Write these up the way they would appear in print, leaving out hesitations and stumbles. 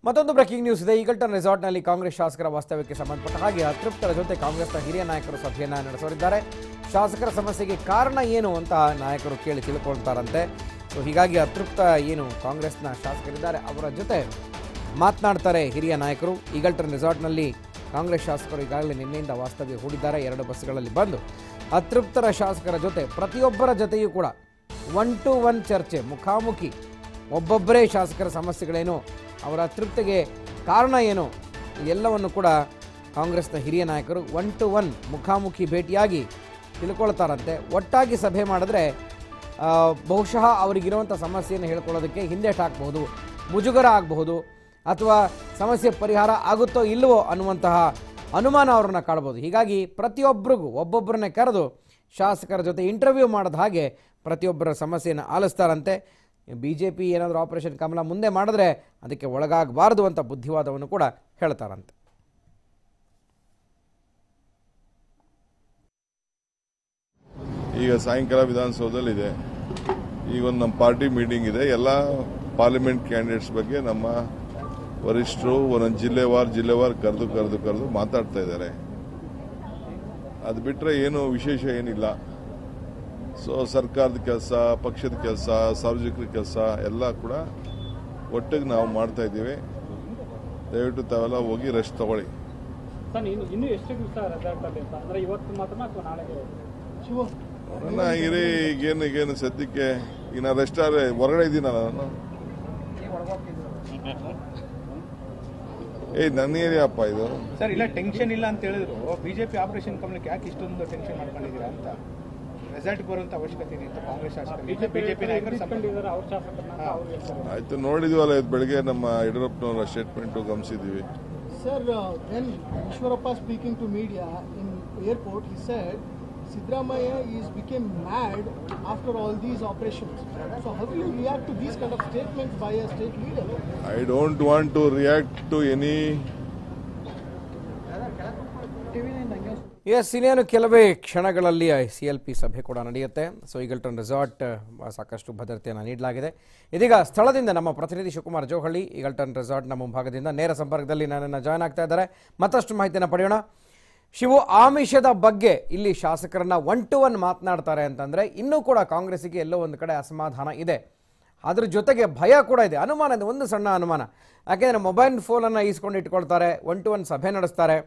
ಮತ್ತೊಂದು breaking news ಇದೆ. Eagleton ರೆಸಾರ್ಟ್ನಲ್ಲಿ ಕಾಂಗ್ರೆಸ್ ಶಾಸಕರ ವಾಸ್ತವ್ಯಕ್ಕೆ ಸಂಬಂಧಪಟ್ಟ ಹಾಗೆ ಅತೃಪ್ತರ ಜೊತೆ ಕಾಂಗ್ರೆಸ್ನ ಹಿರಿಯ ನಾಯಕರು ಸಭೆಯನ್ನು ನಡೆಸಲಿದ್ದಾರೆ. ಶಾಸಕರ ಸಮಸ್ಯೆಗೆ ಕಾರಣ ಏನು ಅಂತ ನಾಯಕರು ಕೇಳಿ ತಿಳ್ಕೊಳ್ತಾರಂತೆ. ಸೊ ಹೀಗಾಗಿ ಅತೃಪ್ತ ಏನು ಕಾಂಗ್ರೆಸ್ನ ಶಾಸಕರಿದ್ದಾರೆ ಅವರ ಜೊತೆ ಮಾತನಾಡ್ತಾರೆ ಹಿರಿಯ ನಾಯಕರು. ಈಗಲ್ಟನ್ ರೆಸಾರ್ಟ್ನಲ್ಲಿ ಕಾಂಗ್ರೆಸ್ ಶಾಸಕರು ಈಗಾಗಲೇ ನಿನ್ನೆಯಿಂದ ವಾಸ್ತವ್ಯ ಹೂಡಿದ್ದಾರೆ. 2 ಬಸ್ಗಳಲ್ಲಿ ಬಂದು ಅತೃಪ್ತರ ಶಾಸಕರ ಜೊತೆ ಪ್ರತಿಯೊಬ್ಬರ ಜೊತೆಯೂ ಕೂಡ 1-to-1 ಚರ್ಚೆ, ಮುಖಾಮುಖಿ, ಒಬ್ಬೊಬ್ಬರೇ ಶಾಸಕರ ಸಮಸ್ಯೆಗಳೇನು, ಅವರ ಅತೃಪ್ತಿಗೆ ಕಾರಣ ಏನು, ಎಲ್ಲವನ್ನು ಕೂಡ ಕಾಂಗ್ರೆಸ್ನ ಹಿರಿಯ ನಾಯಕರು 1-to-1 ಮುಖಾಮುಖಿ ಭೇಟಿಯಾಗಿ ತಿಳ್ಕೊಳ್ತಾರಂತೆ. ಒಟ್ಟಾಗಿ ಸಭೆ ಮಾಡಿದ್ರೆ ಬಹುಶಃ ಅವರಿಗಿರುವಂಥ ಸಮಸ್ಯೆಯನ್ನು ಹೇಳ್ಕೊಳ್ಳೋದಕ್ಕೆ ಹಿಂದೇಟು ಹಾಕಬಹುದು, ಮುಜುಗರ ಆಗಬಹುದು, ಅಥವಾ ಸಮಸ್ಯೆ ಪರಿಹಾರ ಆಗುತ್ತೋ ಇಲ್ಲವೋ ಅನ್ನುವಂತಹ ಅನುಮಾನ ಅವರನ್ನು ಕಾಡ್ಬೋದು. ಹೀಗಾಗಿ ಪ್ರತಿಯೊಬ್ಬರಿಗೂ ಒಬ್ಬೊಬ್ಬರನ್ನೇ ಕರೆದು ಶಾಸಕರ ಜೊತೆ ಇಂಟರ್ವ್ಯೂ ಮಾಡಿದ ಹಾಗೆ ಪ್ರತಿಯೊಬ್ಬರ ಸಮಸ್ಯೆಯನ್ನು ಆಲಿಸ್ತಾರಂತೆ. BJP ಏನಾದರೂ ಆಪರೇಷನ್ ಕಮಲ ಮುಂದೆ ಮಾಡಿದ್ರೆ ಅದಕ್ಕೆ ಒಳಗಾಗಬಾರ್ದು ಅಂತ ಬುದ್ಧಿವಾದವನ್ನು ಕೂಡ ಹೇಳ್ತಾರಂತೆ. ಈಗ ಸಾಯಂಕಾಲ ವಿಧಾನಸೌಧದಲ್ಲಿದೆ. ಈಗ ಒಂದು ನಮ್ಮ ಪಾರ್ಟಿ ಮೀಟಿಂಗ್ ಇದೆ. ಎಲ್ಲ ಪಾರ್ಲಿಮೆಂಟ್ ಕ್ಯಾಂಡಿಡೇಟ್ಸ್ ಬಗ್ಗೆ ನಮ್ಮ ವರಿಷ್ಠರು ಒಂದೊಂದು ಜಿಲ್ಲೆವಾರು ಕರೆದು ಮಾತಾಡ್ತಾ ಇದ್ದಾರೆ. ಅದು ಬಿಟ್ಟರೆ ಏನು ವಿಶೇಷ ಏನಿಲ್ಲ. ಸೊ ಸರ್ಕಾರದ ಕೆಲಸ, ಪಕ್ಷದ ಕೆಲಸ, ಸಾರ್ವಜನಿಕರ ಕೆಲಸ ಎಲ್ಲ ಕೂಡ ಒಟ್ಟಿಗೆ ನಾವು ಮಾಡ್ತಾ ಇದ್ದೀವಿ. ದಯವಿಟ್ಟು ತಾವೆಲ್ಲ ಹೋಗಿ ರೆಸ್ಟ್ ತಗೊಳ್ಳಿ. ಇರಿ, ಈಗೇನು ಸದ್ಯಕ್ಕೆ ಈಗ ನಾನು ರೆಸ್ಟ್ ಆದರೆ ಹೊರಗಡೆ ಇದ್ದೀನಲ್ಲ ನಾನು. ನನ್ನೇರಿಯಪ್ಪ ಇದು ಸರ್. ಇಲ್ಲ ಟೆನ್ಷನ್ ಇಲ್ಲ ಅಂತ ಹೇಳಿದ್ರು. ಬಿಜೆಪಿ ಆಪರೇಷನ್ ಕಮಲಕ್ಕೆ ಯಾಕೆ ಇಷ್ಟೊಂದು ಟೆನ್ಷನ್ ಮಾಡ್ಕೊಂಡಿದ್ದೀರಾ ಅಂತ. ರಿಸಲ್ಟ್ ಬರುವಂತ ಅವಶ್ಯಕತೆ ಇದೆ. ಕಾಂಗ್ರೆಸ್ ಶಾಸಕರು, ಬಿಜೆಪಿ ನಾಯಕರು ಆಯ್ತು, ನೋಡಿದ್ವಲ್ಲ ಇದು ಬೆಳಗ್ಗೆ ನಮ್ಮ ಯಡಿಯೂರಪ್ಪನವರ ಸ್ಟೇಟ್ಮೆಂಟ್ ಗಮನಿಸಿದ್ದೀವಿ. Sir, when Ishwarappa speaking to media in airport, he said Siddaramaiah became mad after all these operations. So how will you react to these kind of statements by a state leader? I don't want to react to any. Yes, ಇನ್ನೇನು ಕೆಲವೇ ಕ್ಷಣಗಳಲ್ಲಿ CLP ಸಭೆ ಕೂಡ ನಡೆಯುತ್ತೆ. So Eagleton resort ಸಾಕಷ್ಟು ಭದ್ರತೆಯನ್ನು ನೀಡಲಾಗಿದೆ. ಇದೀಗ ಸ್ಥಳದಿಂದ ನಮ್ಮ ಪ್ರತಿನಿಧಿ ಶಿವಕುಮಾರ್ ಜೋಹಳ್ಳಿ ಈಗಲ್ಟನ್ ರೆಸಾರ್ಟ್ನ ಮುಂಭಾಗದಿಂದ ನೇರ ಸಂಪರ್ಕದಲ್ಲಿ ನನ್ನನ್ನು ಜಾಯ್ನ್ ಆಗ್ತಾ ಇದ್ದಾರೆ. ಮತ್ತಷ್ಟು ಮಾಹಿತಿಯನ್ನು ಪಡೆಯೋಣ. ಶಿವು, ಆಮಿಷದ ಬಗ್ಗೆ ಇಲ್ಲಿ ಶಾಸಕರನ್ನ 1-to-1 ಮಾತನಾಡ್ತಾರೆ ಅಂತಂದರೆ ಇನ್ನೂ ಕೂಡ ಕಾಂಗ್ರೆಸ್ಸಿಗೆ ಎಲ್ಲೋ ಒಂದು ಕಡೆ ಅಸಮಾಧಾನ ಇದೆ. ಅದ್ರ ಜೊತೆಗೆ ಭಯ ಕೂಡ ಇದೆ, ಅನುಮಾನ ಇದೆ, ಒಂದು ಸಣ್ಣ ಅನುಮಾನ. ಯಾಕೆಂದರೆ ಮೊಬೈಲ್ ಫೋನನ್ನು ಈಸ್ಕೊಂಡು ಇಟ್ಕೊಳ್ತಾರೆ, 1-to-1 ಸಭೆ ನಡೆಸ್ತಾರೆ,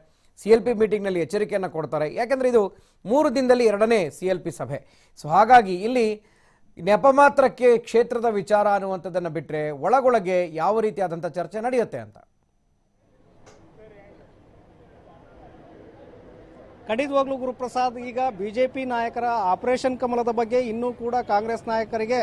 CLP ಮೀಟಿಂಗ್ನಲ್ಲಿ ಎಚ್ಚರಿಕೆಯನ್ನು ಕೊಡ್ತಾರೆ. ಯಾಕೆಂದರೆ ಇದು 3 ದಿನದಲ್ಲಿ 2ನೇ CLP ಸಭೆ. ಸೊ ಹಾಗಾಗಿ ಇಲ್ಲಿ ನೆಪ ಮಾತ್ರಕ್ಕೆ ಕ್ಷೇತ್ರದ ವಿಚಾರ ಅನ್ನುವಂಥದ್ದನ್ನು ಬಿಟ್ಟರೆ ಒಳಗೊಳಗೆ ಯಾವ ರೀತಿಯಾದಂಥ ಚರ್ಚೆ ನಡೆಯುತ್ತೆ ಅಂತ. ಖಂಡಿತವಾಗ್ಲೂ ಗುರುಪ್ರಸಾದ್, ಈಗ ಬಿಜೆಪಿ ನಾಯಕರ ಆಪರೇಷನ್ ಕಮಲದ ಬಗ್ಗೆ ಇನ್ನೂ ಕೂಡ ಕಾಂಗ್ರೆಸ್ ನಾಯಕರಿಗೆ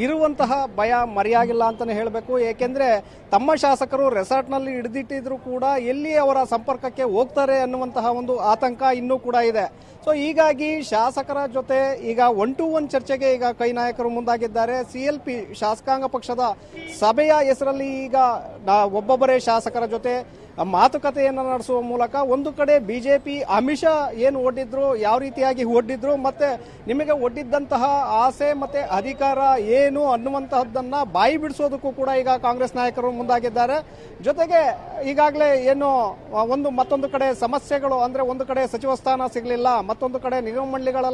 ಇರುವಂತಹ ಭಯ ಮರೆಯಾಗಿಲ್ಲ ಅಂತಾನೆ ಹೇಳಬೇಕು. ಏಕೆಂದ್ರೆ ತಮ್ಮ ಶಾಸಕರು ರೆಸಾರ್ಟ್ನಲ್ಲಿ ಹಿಡಿದಿಟ್ಟಿದ್ರು ಕೂಡ ಎಲ್ಲಿ ಅವರ ಸಂಪರ್ಕಕ್ಕೆ ಹೋಗ್ತಾರೆ ಅನ್ನುವಂತಹ ಒಂದು ಆತಂಕ ಇನ್ನೂ ಕೂಡ ಇದೆ. ಸೊ ಹೀಗಾಗಿ ಶಾಸಕರ ಜೊತೆ ಈಗ 1-to-1 ಚರ್ಚೆಗೆ ಈಗ ಕೈ ನಾಯಕರು ಮುಂದಾಗಿದ್ದಾರೆ. CLP ಶಾಸಕಾಂಗ ಪಕ್ಷದ ಸಭೆಯ ಹೆಸರಲ್ಲಿ ಈಗ ಒಬ್ಬೊಬ್ಬರೇ ಶಾಸಕರ ಜೊತೆ ಮಾತುಕತೆಯನ್ನು ನಡೆಸುವ ಮೂಲಕ ಒಂದು ಕಡೆ ಬಿಜೆಪಿ ಆಮಿಷ ಏನು ಒಡ್ಡಿದ್ರು, ಯಾವ ರೀತಿಯಾಗಿ ಒಡ್ಡಿದ್ರು, ಮತ್ತೆ ನಿಮಗೆ ಒಡ್ಡಿದ್ದಂತಹ ಆಸೆ ಮತ್ತೆ ಅಧಿಕಾರ ಏನು ಅನ್ನುವಂತಹದ್ದನ್ನ ಬಾಯಿ ಬಿಡಿಸೋದಕ್ಕೂ ಕೂಡ ಈಗ ಕಾಂಗ್ರೆಸ್ ನಾಯಕರು ಮುಂದಾಗಿದ್ದಾರೆ. ಜೊತೆಗೆ ಈಗಾಗಲೇ ಏನು ಮತ್ತೊಂದು ಕಡೆ ಸಮಸ್ಯೆಗಳು ಅಂದ್ರೆ ಒಂದು ಕಡೆ ಸಚಿವ ಸ್ಥಾನ ಸಿಗಲಿಲ್ಲ, ಮತ್ತೊಂದು ಕಡೆ ನಿಗಮ ಮಂಡಳಿಗಳ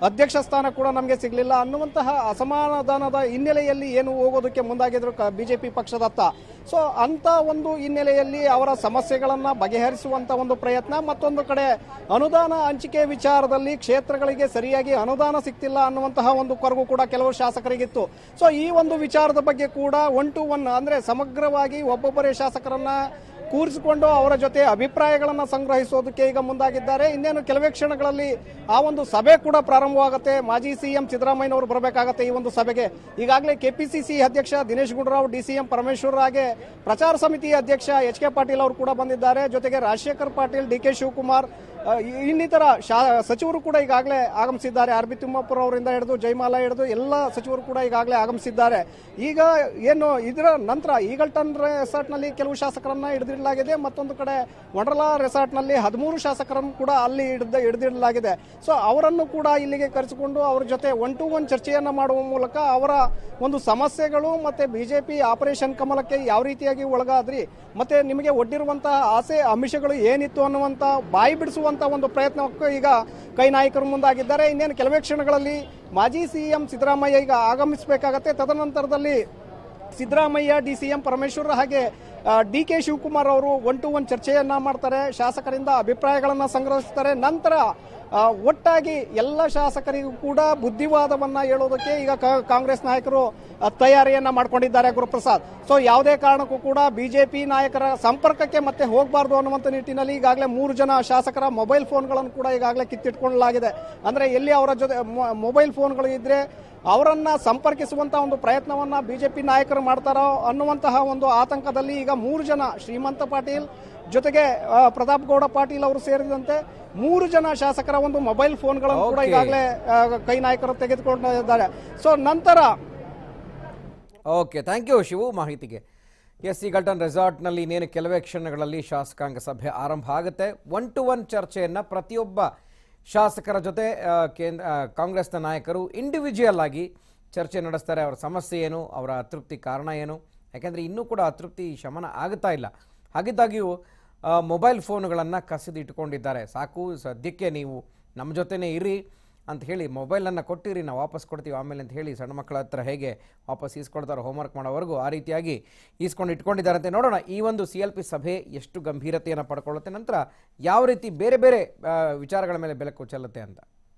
ಅಧ್ಯಕ್ಷ ಸ್ಥಾನ ಕೂಡ ನಮಗೆ ಸಿಗಲಿಲ್ಲ ಅನ್ನುವಂತಹ ಅಸಮಾಧಾನದ ಹಿನ್ನೆಲೆಯಲ್ಲಿ ಏನು ಹೋಗೋದಕ್ಕೆ ಮುಂದಾಗಿದ್ರು ಬಿಜೆಪಿ ಪಕ್ಷದತ್ತ. ಸೊ ಅಂತ ಒಂದು ಹಿನ್ನೆಲೆಯಲ್ಲಿ ಅವರ ಸಮಸ್ಯೆಗಳನ್ನ ಬಗೆಹರಿಸುವಂತ ಒಂದು ಪ್ರಯತ್ನ, ಮತ್ತೊಂದು ಕಡೆ ಅನುದಾನ ಹಂಚಿಕೆ ವಿಚಾರದಲ್ಲಿ ಕ್ಷೇತ್ರಗಳಿಗೆ ಸರಿಯಾಗಿ ಅನುದಾನ ಸಿಗ್ತಿಲ್ಲ ಅನ್ನುವಂತಹ ಒಂದು ಕೊರಗು ಕೂಡ ಕೆಲವು ಶಾಸಕರಿಗಿತ್ತು. ಸೊ ಈ ಒಂದು ವಿಚಾರದ ಬಗ್ಗೆ ಕೂಡ 1-to-1 ಅಂದ್ರೆ ಸಮಗ್ರವಾಗಿ ಒಬ್ಬೊಬ್ಬರೇ ಶಾಸಕರನ್ನ ಕೂರಿಸಿಕೊಂಡು ಅವರ ಜೊತೆ ಅಭಿಪ್ರಾಯಗಳನ್ನು ಸಂಗ್ರಹಿಸೋದಕ್ಕೆ ಈಗ ಮುಂದಾಗಿದ್ದಾರೆ. ಇನ್ನೇನು ಕೆಲವೇ ಕ್ಷಣಗಳಲ್ಲಿ ಆ ಒಂದು ಸಭೆ ಕೂಡ ಪ್ರಾರಂಭವಾಗುತ್ತೆ. ಮಾಜಿ CM ಸಿದ್ದರಾಮಯ್ಯನವರು ಬರಬೇಕಾಗತ್ತೆ ಈ ಒಂದು ಸಭೆಗೆ. ಈಗಾಗಲೇ KPCC ಅಧ್ಯಕ್ಷ ದಿನೇಶ್ ಗುಂಡೂರಾವ್, DCM ಪರಮೇಶ್ವರ್ ಹಾಗೆ ಪ್ರಚಾರ ಸಮಿತಿ ಅಧ್ಯಕ್ಷ HK ಪಾಟೀಲ್ ಅವರು ಕೂಡ ಬಂದಿದ್ದಾರೆ. ಜೊತೆಗೆ ರಾಜಶೇಖರ್ ಪಾಟೀಲ್, DK ಶಿವಕುಮಾರ್, ಇನ್ನಿತರ ಸಚಿವರು ಕೂಡ ಈಗಾಗಲೇ ಆಗಮಿಸಿದ್ದಾರೆ. RB ತಿಮ್ಮಾಪುರ ಅವರಿಂದ ಹಿಡಿದು ಜಯಮಾಲಾ ಹಿಡಿದು ಎಲ್ಲ ಸಚಿವರು ಕೂಡ ಈಗಾಗಲೇ ಆಗಮಿಸಿದ್ದಾರೆ. ಈಗ ಏನು ಇದರ ನಂತರ ಈಗಲ್ಟನ್ ರೆಸಾರ್ಟ್ನಲ್ಲಿ ಕೆಲವು ಶಾಸಕರನ್ನ ಹಿಡಿದಿಡಲಾಗಿದೆ. ಮತ್ತೊಂದು ಕಡೆ ವಂಡರ್ಲಾ ರೆಸಾರ್ಟ್ನಲ್ಲಿ 13 ಶಾಸಕರನ್ನು ಕೂಡ ಅಲ್ಲಿ ಹಿಡಿದಿಡಲಾಗಿದೆ. ಸೊ ಅವರನ್ನು ಕೂಡ ಇಲ್ಲಿಗೆ ಕರೆಸಿಕೊಂಡು ಅವರ ಜೊತೆ 1-to-1 ಚರ್ಚೆಯನ್ನು ಮಾಡುವ ಮೂಲಕ ಅವರ ಒಂದು ಸಮಸ್ಯೆಗಳು ಮತ್ತೆ ಬಿಜೆಪಿ ಆಪರೇಷನ್ ಕಮಲಕ್ಕೆ ಯಾವ ರೀತಿಯಾಗಿ ಒಳಗಾದ್ರಿ ಮತ್ತೆ ನಿಮಗೆ ಒಡ್ಡಿರುವಂತಹ ಆಸೆ ಆಮಿಷಗಳು ಏನಿತ್ತು ಅನ್ನುವಂತ ಬಾಯಿ ಬಿಡಿಸುವಂತ ಒಂದು ಪ್ರಯತ್ನಕ್ಕೂ ಈಗ ಕೈ ನಾಯಕರು ಮುಂದಾಗಿದ್ದಾರೆ. ಇನ್ನೇನು ಕೆಲವೇ ಕ್ಷಣಗಳಲ್ಲಿ ಮಾಜಿ ಸಿಎಂ ಸಿದ್ದರಾಮಯ್ಯ ಈಗ ಆಗಮಿಸಬೇಕಾಗತ್ತೆ. ತದನಂತರದಲ್ಲಿ ಸಿದ್ದರಾಮಯ್ಯ, DCM ಪರಮೇಶ್ವರ್ ಹಾಗೆ DK ಶಿವಕುಮಾರ್ ಅವರು 1-to-1 ಚರ್ಚೆಯನ್ನ ಮಾಡ್ತಾರೆ, ಶಾಸಕರಿಂದ ಅಭಿಪ್ರಾಯಗಳನ್ನ ಸಂಗ್ರಹಿಸ್ತಾರೆ. ನಂತರ ಒಟ್ಟಾಗಿ ಎಲ್ಲ ಶಾಸಕರಿಗೂ ಕೂಡ ಬುದ್ಧಿವಾದವನ್ನ ಹೇಳೋದಕ್ಕೆ ಈಗ ಕಾಂಗ್ರೆಸ್ ನಾಯಕರು ತಯಾರಿಯನ್ನ ಮಾಡ್ಕೊಂಡಿದ್ದಾರೆ ಗುರುಪ್ರಸಾದ್. ಸೊ ಯಾವುದೇ ಕಾರಣಕ್ಕೂ ಕೂಡ ಬಿಜೆಪಿ ನಾಯಕರ ಸಂಪರ್ಕಕ್ಕೆ ಮತ್ತೆ ಹೋಗಬಾರ್ದು ಅನ್ನುವಂಥ ನಿಟ್ಟಿನಲ್ಲಿ ಈಗಾಗಲೇ 3 ಜನ ಶಾಸಕರ ಮೊಬೈಲ್ ಫೋನ್ಗಳನ್ನು ಕೂಡ ಈಗಾಗಲೇ ಕಿತ್ತಿಟ್ಕೊಳ್ಳಲಾಗಿದೆ. ಅಂದ್ರೆ ಎಲ್ಲಿ ಅವರ ಜೊತೆ ಮೊಬೈಲ್ ಫೋನ್ಗಳು ಇದ್ರೆ ಅವರನ್ನ ಸಂಪರ್ಕಿಸುವಂತಹ ಒಂದು ಪ್ರಯತ್ನವನ್ನ ಬಿಜೆಪಿ ನಾಯಕರು ಮಾಡ್ತಾರೋ ಅನ್ನುವಂತಹ ಒಂದು ಆತಂಕದಲ್ಲಿ ಈಗ 3 ಜನ ಶ್ರೀಮಂತ ಪಾಟೀಲ್ ಜೊತೆಗೆ ಪ್ರತಾಪ್ ಗೌಡ ಪಾಟೀಲ್ ಅವರು ಸೇರಿದಂತೆ 3 ಜನ ಶಾಸಕರ ಒಂದು ಮೊಬೈಲ್ ಫೋನ್ಗಳನ್ನು ಕೂಡ ಈಗಾಗಲೇ ಕೈ ನಾಯಕರು ತೆಗೆದುಕೊಂಡಿದ್ದಾರೆ. ಸೊ ನಂತರ ಓಕೆ, ಥ್ಯಾಂಕ್ ಯು ಶಿವು ಮಾಹಿತಿಗೆ. ಎಸ್, ಈಗಲ್ಟನ್ ರೆಸಾರ್ಟ್ನಲ್ಲಿ ಇನ್ನೇನು ಕೆಲವೇ ಕ್ಷಣಗಳಲ್ಲಿ ಶಾಸಕಾಂಗ ಸಭೆ ಆರಂಭ ಆಗುತ್ತೆ. 1-to-1 ಚರ್ಚೆಯನ್ನು ಪ್ರತಿಯೊಬ್ಬ ಶಾಸಕರ ಜೊತೆ ಕಾಂಗ್ರೆಸ್ನ ನಾಯಕರು ಇಂಡಿವಿಜುವಲ್ ಆಗಿ ಚರ್ಚೆ ನಡೆಸ್ತಾರೆ. ಅವರ ಸಮಸ್ಯೆ ಏನು, ಅವರ ಅತೃಪ್ತಿ ಕಾರಣ ಏನು, ಯಾಕೆಂದರೆ ಇನ್ನೂ ಕೂಡ ಅತೃಪ್ತಿ ಶಮನ ಆಗುತ್ತಾ ಇಲ್ಲ. ಹಾಗಿದ್ದಾಗಿಯೂ ಮೊಬೈಲ್ ಫೋನ್ಗಳನ್ನು ಕಸಿದು ಇಟ್ಕೊಂಡಿದ್ದಾರೆ. ಸಾಕು, ಸದ್ಯಕ್ಕೆ ನೀವು ನಮ್ಮ ಜೊತೆನೇ ಇರಿ ಅಂತ ಹೇಳಿ ಮೊಬೈಲನ್ನು ಕೊಟ್ಟಿರಿ, ನಾವು ವಾಪಸ್ ಕೊಡ್ತೀವಿ ಆಮೇಲೆ ಅಂತ ಹೇಳಿ ಸಣ್ಣ ಮಕ್ಕಳ ಹತ್ರ ಹೇಗೆ ವಾಪಸ್ ಈಸ್ಕೊಳ್ತಾರೆ ಹೋಮ್ವರ್ಕ್ ಮಾಡೋವರೆಗೂ ಆ ರೀತಿಯಾಗಿ ಈಸ್ಕೊಂಡು ಇಟ್ಕೊಂಡಿದ್ದಾರೆ ಅಂತ. ನೋಡೋಣ ಈ ಒಂದು CLP ಸಭೆ ಎಷ್ಟು ಗಂಭೀರತೆಯನ್ನು ಪಡ್ಕೊಳ್ಳುತ್ತೆ, ನಂತರ ಯಾವ ರೀತಿ ಬೇರೆ ಬೇರೆ ವಿಚಾರಗಳ ಮೇಲೆ ಬೆಳಕು ಚೆಲ್ಲುತ್ತೆ ಅಂತ.